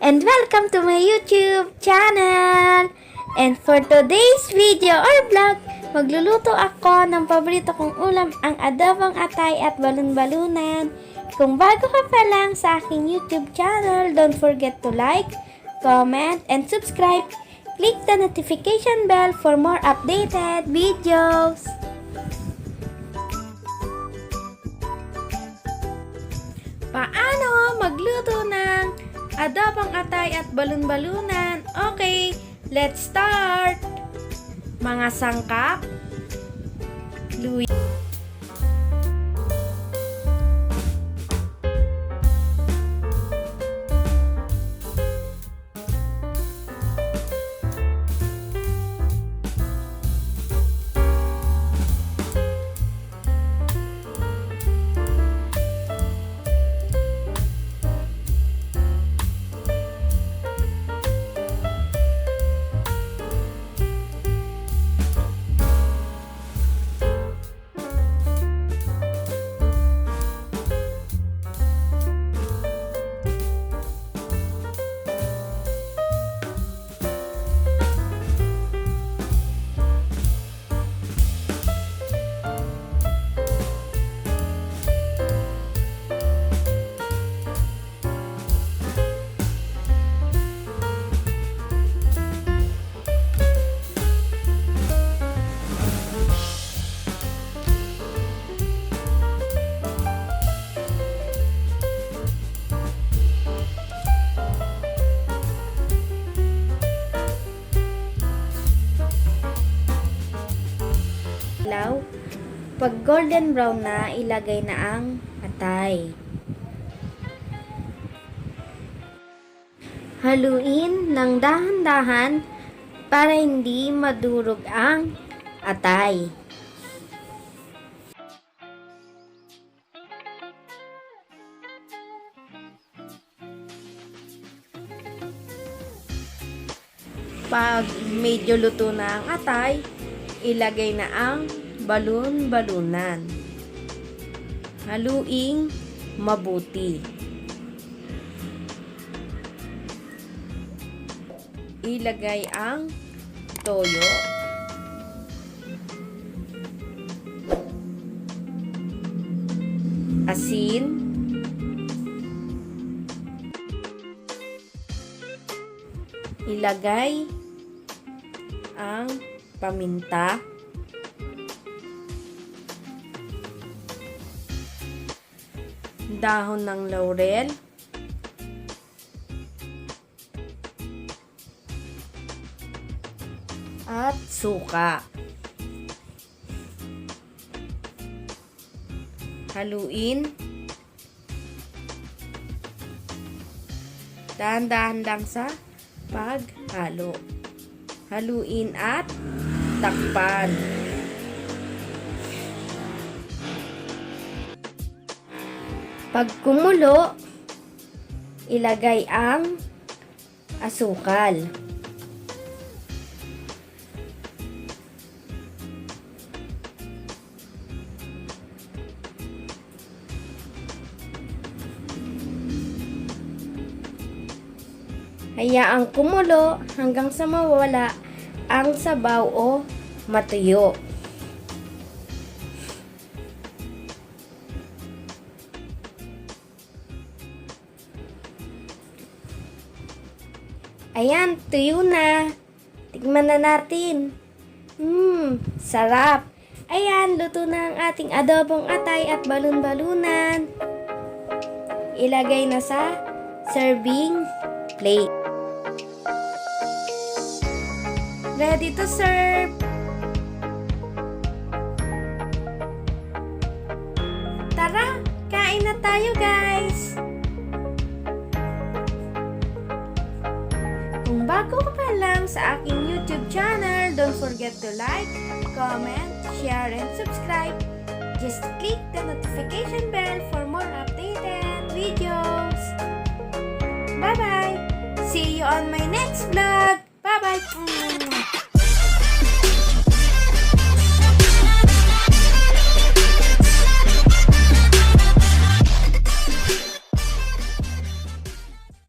and welcome to my YouTube channel. And for today's video or vlog, magluluto ako ng paborito kong ulam, ang adobong atay at balunbalunan. Kung bago ka pa lang sa aking YouTube channel, don't forget to like, comment, and subscribe. Click the notification bell for more updated videos. Paano magluto ng adobong atay at balunbalunan? Okay, let's start! Mga sangkap, luya, ilaw. Pag golden brown na, ilagay na ang atay. Haluin ng dahan-dahan para hindi madurog ang atay. Pag medyo luto na ang atay, ilagay na ang balunbalunan. Haluing mabuti. Ilagay ang toyo. Asin. Ilagay ang paminta. Dahon ng laurel. At suka. Haluin. Dahan-dahan lang sa paghalo. Haluin at takpan. Pag kumulo, ilagay ang asukal. Hayaang kumulo hanggang sa mawala ang sabaw o matuyo. Ayan, tuyo na. Tikman na natin. Sarap. Ayan, luto na ang ating adobong atay at balunbalunan. Ilagay na sa serving plate. Ready to serve. Tara, kain na tayo, guys. Kung bago ka pa lang sa aking YouTube channel, don't forget to like, comment, share, and subscribe. Just click the notification bell for more updated videos. Bye-bye! See you on my next vlog!